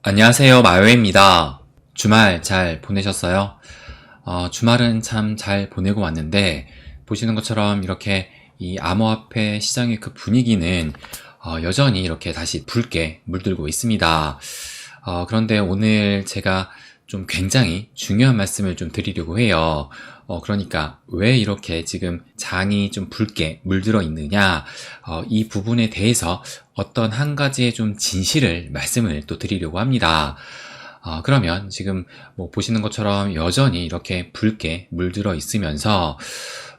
안녕하세요, 마요입니다. 주말 잘 보내셨어요? 주말은 참 잘 보내고 왔는데, 보시는 것처럼 이렇게 이 암호화폐 시장의 그 분위기는 여전히 이렇게 다시 붉게 물들고 있습니다. 그런데 오늘 제가 좀 굉장히 중요한 말씀을 좀 드리려고 해요. 그러니까 왜 이렇게 지금 장이 좀 붉게 물들어 있느냐, 이 부분에 대해서 어떤 한 가지의 좀 진실을 말씀을 또 드리려고 합니다. 그러면 지금 뭐 보시는 것처럼 여전히 이렇게 붉게 물들어 있으면서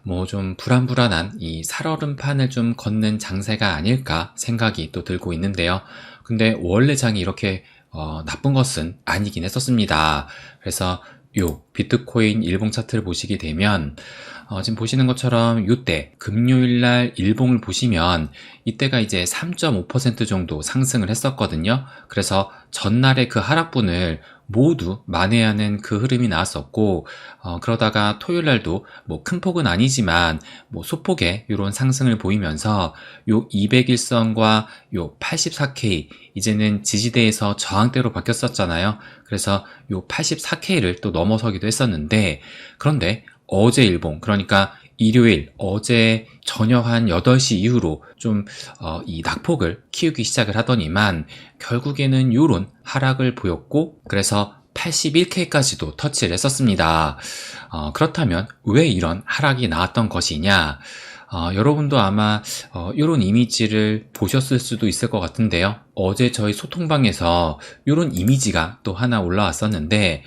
뭐 좀 불안불안한 이 살얼음판을 좀 걷는 장세가 아닐까 생각이 또 들고 있는데요. 근데 원래 장이 이렇게 나쁜 것은 아니긴 했었습니다. 그래서 요 비트코인 일봉 차트를 보시게 되면 지금 보시는 것처럼 요때 금요일날 일봉을 보시면 이때가 이제 3.5% 정도 상승을 했었거든요. 그래서 전날의 그 하락분을 모두 만회하는 그 흐름이 나왔었고, 그러다가 토요일날도 뭐 큰 폭은 아니지만 뭐 소폭의 이런 상승을 보이면서 요 201선과 요 84K 이제는 지지대에서 저항대로 바뀌었었잖아요. 그래서 요 84K를 또 넘어서기도 했었는데, 그런데 어제 일봉, 그러니까 일요일 어제 저녁 한 8시 이후로 좀 이 낙폭을 키우기 시작을 하더니만 결국에는 요런 하락을 보였고, 그래서 81K까지도 터치를 했었습니다. 그렇다면 왜 이런 하락이 나왔던 것이냐? 여러분도 아마 이런 이미지를 보셨을 수도 있을 것 같은데요. 어제 저희 소통방에서 이런 이미지가 또 하나 올라왔었는데,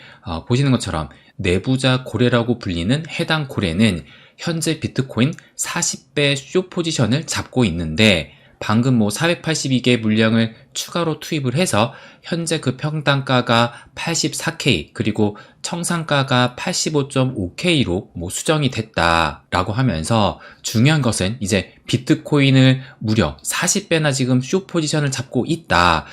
보시는 것처럼 내부자 고래라고 불리는 해당 고래는 현재 비트코인 40배 쇼 포지션을 잡고 있는데, 방금 뭐 482개 물량을 추가로 투입을 해서 현재 그 평단가가 84K 그리고 청산가가 85.5K로 뭐 수정이 됐다라고 하면서, 중요한 것은 이제 비트코인을 무려 40배나 지금 쇼 포지션을 잡고 있다,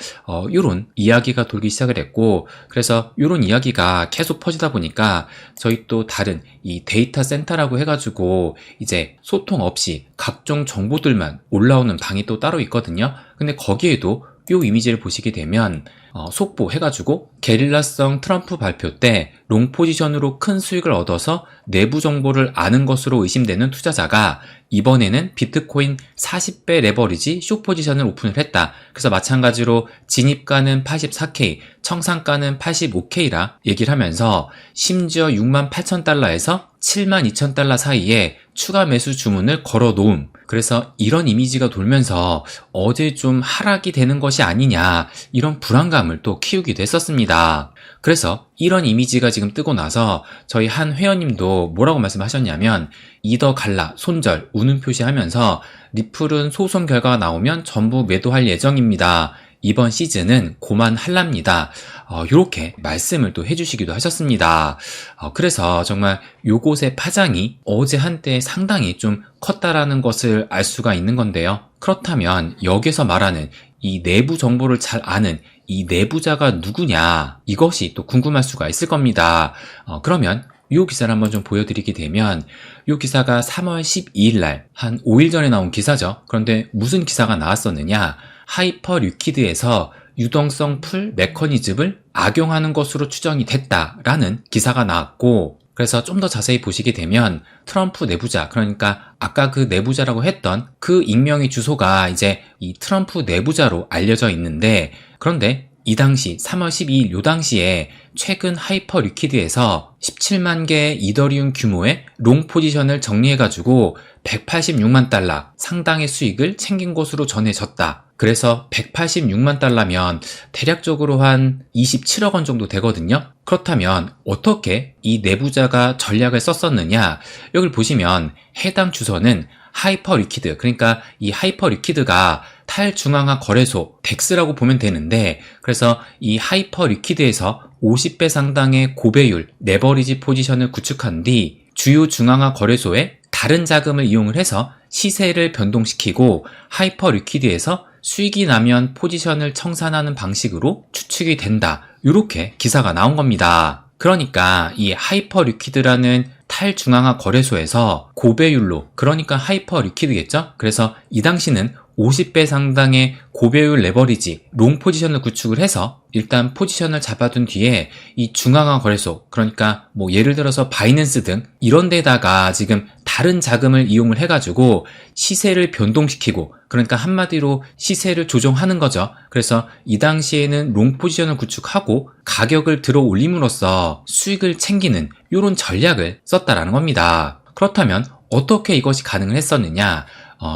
요런 이야기가 돌기 시작을 했고, 그래서 요런 이야기가 계속 퍼지다 보니까 저희 또 다른 이 데이터 센터라고 해가지고 이제 소통 없이 각종 정보들만 올라오는 방이 또 따로 있거든요. 근데 거기에도 요 이미지를 보시게 되면 속보 해가지고 게릴라성 트럼프 발표 때 롱 포지션으로 큰 수익을 얻어서 내부 정보를 아는 것으로 의심되는 투자자가 이번에는 비트코인 40배 레버리지 쇼 포지션을 오픈을 했다. 그래서 마찬가지로 진입가는 84K, 청산가는 85K라 얘기를 하면서 심지어 68,000달러에서 72,000달러 사이에 추가 매수 주문을 걸어 놓음. 그래서 이런 이미지가 돌면서 어제 좀 하락이 되는 것이 아니냐, 이런 불안감을 또 키우기도 했었습니다. 그래서 이런 이미지가 지금 뜨고 나서 저희 한 회원님도 뭐라고 말씀하셨냐면, 이더 갈라, 손절, 우는 표시하면서 리플은 소송 결과가 나오면 전부 매도할 예정입니다. 이번 시즌은 고만할랍니다. 이렇게 말씀을 또 해주시기도 하셨습니다. 그래서 정말 요곳의 파장이 어제 한때 상당히 좀 컸다라는 것을 알 수가 있는 건데요. 그렇다면 여기서 말하는 이 내부 정보를 잘 아는 이 내부자가 누구냐, 이것이 또 궁금할 수가 있을 겁니다. 그러면 이 기사를 한번 좀 보여드리게 되면, 이 기사가 3월 12일 날 한 5일 전에 나온 기사죠. 그런데 무슨 기사가 나왔었느냐, 하이퍼 리퀴드에서 유동성 풀 메커니즘을 악용하는 것으로 추정이 됐다라는 기사가 나왔고, 그래서 좀 더 자세히 보시게 되면 트럼프 내부자, 그러니까 아까 그 내부자라고 했던 그 익명의 주소가 이제 이 트럼프 내부자로 알려져 있는데, 그런데 이 당시 3월 12일 요 당시에 최근 하이퍼 리퀴드에서 17만 개의 이더리움 규모의 롱 포지션을 정리해가지고 186만 달러 상당의 수익을 챙긴 것으로 전해졌다. 그래서 186만 달러면 대략적으로 한 27억 원 정도 되거든요. 그렇다면 어떻게 이 내부자가 전략을 썼었느냐, 여기를 보시면 해당 주소는 하이퍼 리퀴드, 그러니까 이 하이퍼 리퀴드가 탈중앙화 거래소 덱스라고 보면 되는데, 그래서 이 하이퍼 리퀴드에서 50배 상당의 고배율 레버리지 포지션을 구축한 뒤 주요 중앙화 거래소에 다른 자금을 이용을 해서 시세를 변동시키고 하이퍼 리퀴드에서 수익이 나면 포지션을 청산하는 방식으로 추측이 된다, 이렇게 기사가 나온 겁니다. 그러니까 이 하이퍼 리퀴드라는 탈중앙화 거래소에서 고배율로, 그러니까 하이퍼 리퀴드겠죠? 그래서 이 당시는 50배 상당의 고배율 레버리지 롱 포지션을 구축을 해서 일단 포지션을 잡아둔 뒤에 이 중앙화 거래소, 그러니까 뭐 예를 들어서 바이낸스 등 이런 데다가 지금 다른 자금을 이용을 해가지고 시세를 변동시키고, 그러니까 한마디로 시세를 조정하는 거죠. 그래서 이 당시에는 롱 포지션을 구축하고 가격을 들어 올림으로써 수익을 챙기는 이런 전략을 썼다라는 겁니다. 그렇다면 어떻게 이것이 가능을 했었느냐?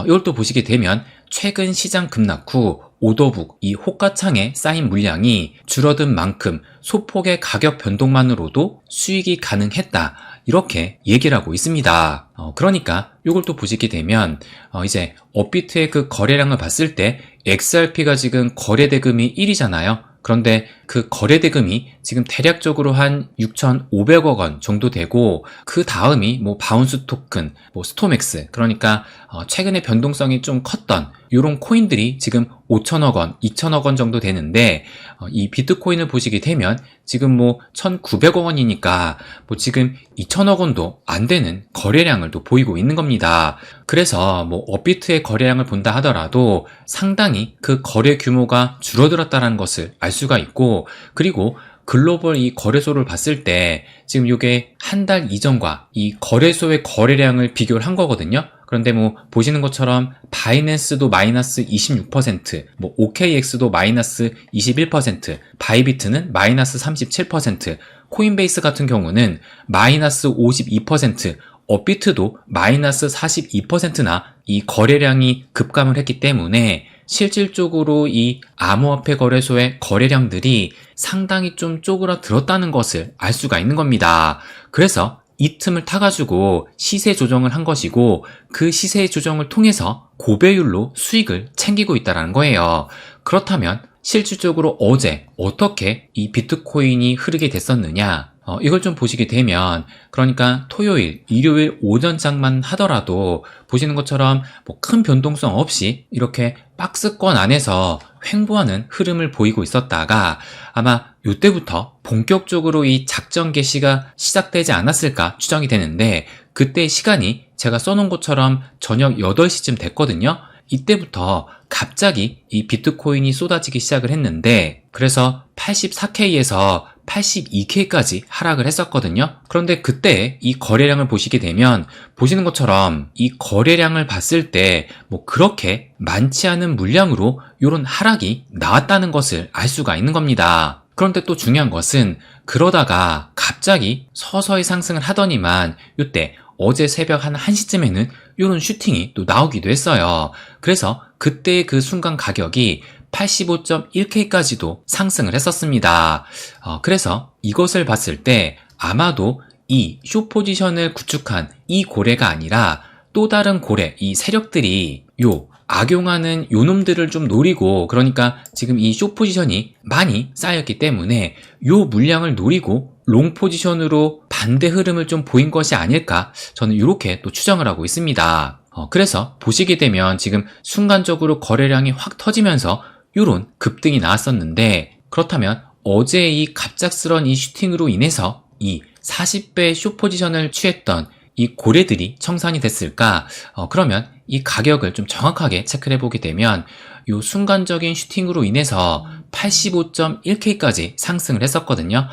이걸 또 보시게 되면 최근 시장 급락 후 오더북, 이 호가창에 쌓인 물량이 줄어든 만큼 소폭의 가격 변동만으로도 수익이 가능했다, 이렇게 얘기를 하고 있습니다. 그러니까 이걸 또 보시게 되면 이제 업비트의 그 거래량을 봤을 때 XRP가 지금 거래 대금이 1위잖아요. 그런데 그 거래 대금이 지금 대략적으로 한 6,500억 원 정도 되고, 그 다음이 뭐 바운스 토큰, 뭐 스톰엑스, 그러니까 최근에 변동성이 좀 컸던 이런 코인들이 지금 5천억 원, 2천억 원 정도 되는데, 이 비트코인을 보시게 되면 지금 뭐 1,900억 원이니까 뭐 지금 2천억 원도 안 되는 거래량을 또 보이고 있는 겁니다. 그래서 뭐 업비트의 거래량을 본다 하더라도 상당히 그 거래 규모가 줄어들었다는 것을 알 수가 있고, 그리고 글로벌 이 거래소를 봤을 때 지금 이게 한 달 이전과 이 거래소의 거래량을 비교를 한 거거든요. 그런데 뭐 보시는 것처럼 바이낸스도 마이너스 26%, 뭐 OKX도 마이너스 21%, 바이비트는 마이너스 37%, 코인베이스 같은 경우는 마이너스 52%, 업비트도 마이너스 42%나 이 거래량이 급감을 했기 때문에 실질적으로 이 암호화폐 거래소의 거래량들이 상당히 좀 쪼그라들었다는 것을 알 수가 있는 겁니다. 그래서 이 틈을 타가지고 시세 조정을 한 것이고, 그 시세 조정을 통해서 고배율로 수익을 챙기고 있다는 거예요. 그렇다면 실질적으로 어제 어떻게 이 비트코인이 흐르게 됐었느냐? 이걸 좀 보시게 되면, 그러니까 토요일, 일요일 오전장만 하더라도 보시는 것처럼 뭐 큰 변동성 없이 이렇게 박스권 안에서 횡보하는 흐름을 보이고 있었다가, 아마 이때부터 본격적으로 이 작전 개시가 시작되지 않았을까 추정이 되는데, 그때 시간이 제가 써놓은 것처럼 저녁 8시쯤 됐거든요. 이때부터 갑자기 이 비트코인이 쏟아지기 시작을 했는데, 그래서 84K에서 82K까지 하락을 했었거든요. 그런데 그때 이 거래량을 보시게 되면 보시는 것처럼 이 거래량을 봤을 때 뭐 그렇게 많지 않은 물량으로 이런 하락이 나왔다는 것을 알 수가 있는 겁니다. 그런데 또 중요한 것은, 그러다가 갑자기 서서히 상승을 하더니만 이때 어제 새벽 한 1시쯤에는 이런 슈팅이 또 나오기도 했어요. 그래서 그때 그 순간 가격이 85.1K까지도 상승을 했었습니다. 그래서 이것을 봤을 때 아마도 이 숏 포지션을 구축한 이 고래가 아니라 또 다른 고래, 이 세력들이 악용하는 요놈들을 좀 노리고, 그러니까 지금 이 숏 포지션이 많이 쌓였기 때문에 요 물량을 노리고 롱 포지션으로 반대 흐름을 좀 보인 것이 아닐까, 저는 이렇게 또 추정을 하고 있습니다. 그래서 보시게 되면 지금 순간적으로 거래량이 확 터지면서 요런 급등이 나왔었는데, 그렇다면 어제 이 갑작스런 이 슈팅으로 인해서 이 40배 숏 포지션을 취했던 이 고래들이 청산이 됐을까? 그러면 이 가격을 좀 정확하게 체크를 해보게 되면 요 순간적인 슈팅으로 인해서 85.1K까지 상승을 했었거든요.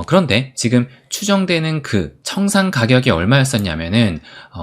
그런데 지금 추정되는 그 청산 가격이 얼마였었냐면은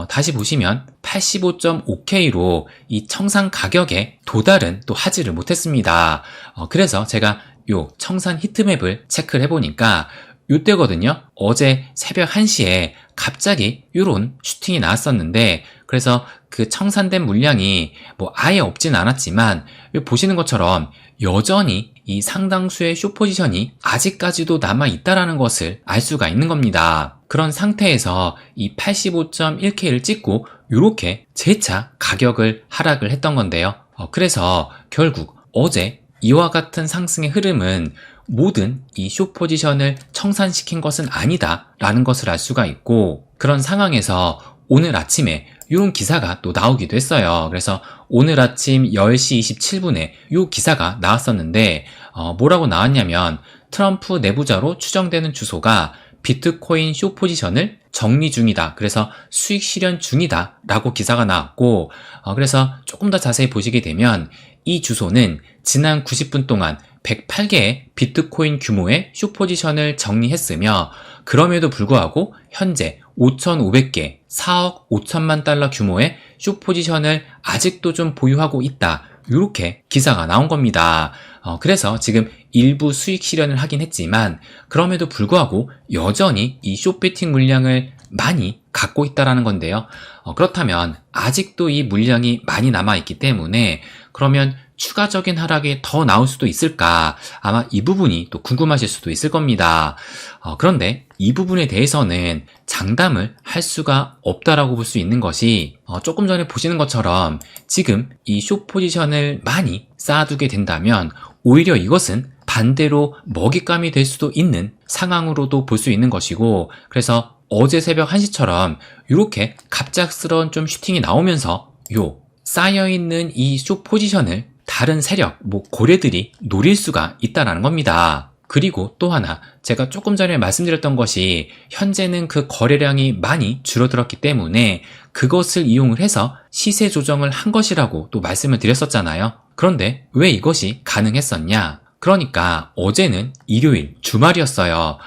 다시 보시면 85.5K로 이 청산 가격에 도달은 또 하지를 못했습니다. 그래서 제가 요 청산 히트맵을 체크를 해보니까 요때거든요. 어제 새벽 1시에 갑자기 요런 슈팅이 나왔었는데, 그래서 그 청산된 물량이 뭐 아예 없진 않았지만 보시는 것처럼 여전히 이 상당수의 숏 포지션이 아직까지도 남아있다라는 것을 알 수가 있는 겁니다. 그런 상태에서 이 85.1K를 찍고 요렇게 재차 가격을 하락을 했던 건데요. 그래서 결국 어제 이와 같은 상승의 흐름은 모든 이 숏 포지션을 청산시킨 것은 아니다 라는 것을 알 수가 있고, 그런 상황에서 오늘 아침에 이런 기사가 또 나오기도 했어요. 그래서 오늘 아침 10시 27분에 이 기사가 나왔었는데 뭐라고 나왔냐면, 트럼프 내부자로 추정되는 주소가 비트코인 숏 포지션을 정리 중이다. 그래서 수익 실현 중이다 라고 기사가 나왔고, 그래서 조금 더 자세히 보시게 되면 이 주소는 지난 90분 동안 108개의 비트코인 규모의 숏 포지션을 정리했으며, 그럼에도 불구하고 현재 5,500개, 4억 5천만 달러 규모의 숏 포지션을 아직도 좀 보유하고 있다. 이렇게 기사가 나온 겁니다. 그래서 지금 일부 수익 실현을 하긴 했지만, 그럼에도 불구하고 여전히 이 숏베팅 물량을 많이 갖고 있다라는 건데요. 그렇다면 아직도 이 물량이 많이 남아있기 때문에 그러면 추가적인 하락이 더 나올 수도 있을까? 아마 이 부분이 또 궁금하실 수도 있을 겁니다. 그런데 이 부분에 대해서는 장담을 할 수가 없다라고 볼 수 있는 것이, 조금 전에 보시는 것처럼 지금 이 숏 포지션을 많이 쌓아두게 된다면 오히려 이것은 반대로 먹잇감이 될 수도 있는 상황으로도 볼 수 있는 것이고, 그래서 어제 새벽 1시처럼 이렇게 갑작스러운 좀 슈팅이 나오면서 쌓여있는 이 숏 포지션을 다른 세력, 고래들이 노릴 수가 있다는 겁니다. 그리고 또 하나, 제가 조금 전에 말씀드렸던 것이 현재는 그 거래량이 많이 줄어들었기 때문에 그것을 이용을 해서 시세 조정을 한 것이라고 또 말씀을 드렸었잖아요. 그런데 왜 이것이 가능했었냐? 그러니까 어제는 일요일, 주말이었어요.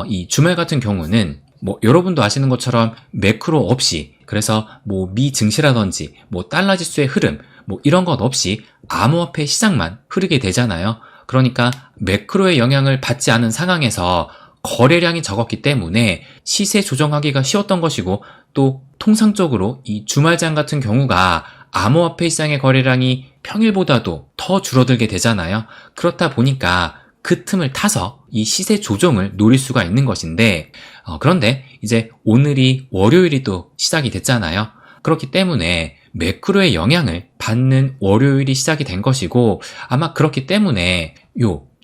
이 주말 같은 경우는 여러분도 아시는 것처럼 매크로 없이, 그래서 미 증시라든지 달러 지수의 흐름 이런 것 없이 암호화폐 시장만 흐르게 되잖아요. 그러니까 매크로의 영향을 받지 않은 상황에서 거래량이 적었기 때문에 시세 조정하기가 쉬웠던 것이고, 또 통상적으로 이 주말장 같은 경우가 암호화폐 시장의 거래량이 평일보다도 더 줄어들게 되잖아요. 그렇다 보니까 그 틈을 타서 이 시세 조정을 노릴 수가 있는 것인데, 그런데 이제 오늘이 월요일이 또 시작이 됐잖아요. 그렇기 때문에 매크로의 영향을 받는 월요일이 시작이 된 것이고, 아마 그렇기 때문에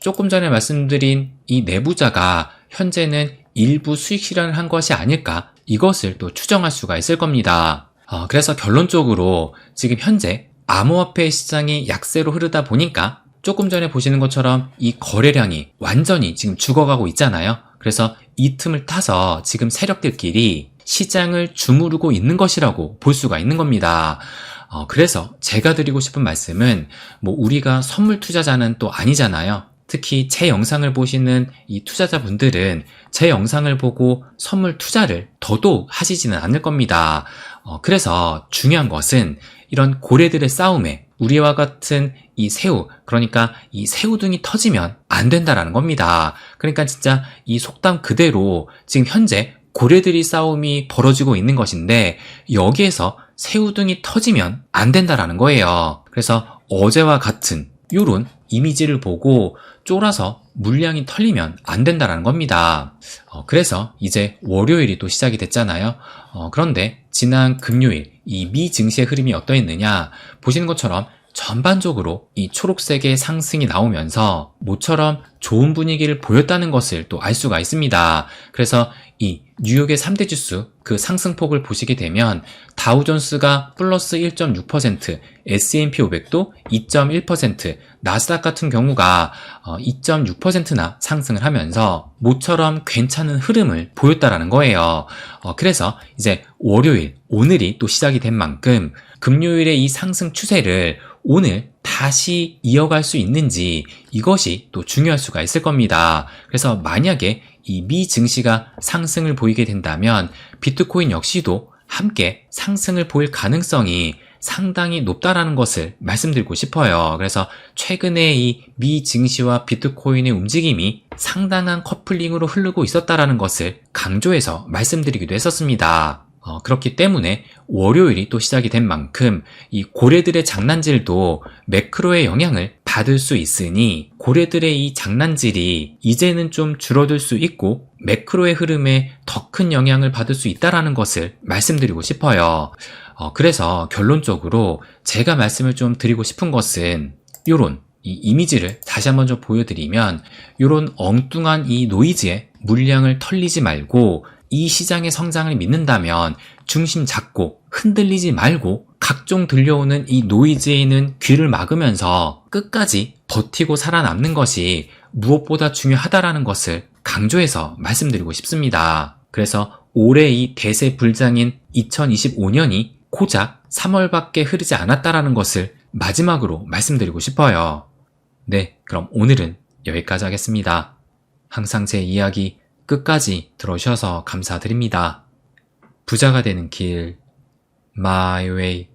조금 전에 말씀드린 이 내부자가 현재는 일부 수익 실현을 한 것이 아닐까, 이것을 또 추정할 수가 있을 겁니다. 그래서 결론적으로 지금 현재 암호화폐 시장이 약세로 흐르다 보니까 조금 전에 보시는 것처럼 이 거래량이 완전히 지금 죽어가고 있잖아요. 그래서 이 틈을 타서 지금 세력들끼리 시장을 주무르고 있는 것이라고 볼 수가 있는 겁니다. 그래서 제가 드리고 싶은 말씀은, 우리가 선물 투자자는 또 아니잖아요. 특히 제 영상을 보시는 이 투자자분들은 제 영상을 보고 선물 투자를 더더욱 하시지는 않을 겁니다. 그래서 중요한 것은 이런 고래들의 싸움에 우리와 같은 이 새우, 그러니까 이 새우등이 터지면 안 된다라는 겁니다. 그러니까 진짜 이 속담 그대로 지금 현재 고래들이 싸움이 벌어지고 있는 것인데, 여기에서 새우등이 터지면 안 된다라는 거예요. 그래서 어제와 같은 요런 이미지를 보고 쫄아서 물량이 털리면 안 된다라는 겁니다. 그래서 이제 월요일이 또 시작이 됐잖아요. 그런데 지난 금요일 이 미 증시의 흐름이 어떠했느냐, 보시는 것처럼 전반적으로 이 초록색의 상승이 나오면서 모처럼 좋은 분위기를 보였다는 것을 또 알 수가 있습니다. 그래서 이 뉴욕의 3대 지수 그 상승폭을 보시게 되면 다우존스가 플러스 1.6%, S&P 500도 2.1%, 나스닥 같은 경우가 2.6%나 상승을 하면서 모처럼 괜찮은 흐름을 보였다라는 거예요. 그래서 이제 월요일, 오늘이 또 시작이 된 만큼 금요일의 이 상승 추세를 오늘 다시 이어갈 수 있는지, 이것이 또 중요할 수가 있을 겁니다. 그래서 만약에 이 미 증시가 상승을 보이게 된다면 비트코인 역시도 함께 상승을 보일 가능성이 상당히 높다라는 것을 말씀드리고 싶어요. 그래서 최근에 이 미 증시와 비트코인의 움직임이 상당한 커플링으로 흐르고 있었다라는 것을 강조해서 말씀드리기도 했었습니다. 그렇기 때문에 월요일이 또 시작이 된 만큼 이 고래들의 장난질도 매크로의 영향을 받을 수 있으니, 고래들의 이 장난질이 이제는 좀 줄어들 수 있고 매크로의 흐름에 더 큰 영향을 받을 수 있다는 것을 말씀드리고 싶어요. 그래서 결론적으로 제가 말씀을 좀 드리고 싶은 것은, 요런 이 이미지를 다시 한번 좀 보여드리면, 요런 엉뚱한 이 노이즈에 물량을 털리지 말고 이 시장의 성장을 믿는다면 중심 잡고 흔들리지 말고 각종 들려오는 이 노이즈에는 귀를 막으면서 끝까지 버티고 살아남는 것이 무엇보다 중요하다라는 것을 강조해서 말씀드리고 싶습니다. 그래서 올해 이 대세 불장인 2025년이 고작 3월밖에 흐르지 않았다라는 것을 마지막으로 말씀드리고 싶어요. 네, 그럼 오늘은 여기까지 하겠습니다. 항상 제 이야기 끝까지 들어주셔서 감사드립니다. 부자가 되는 길, My Way.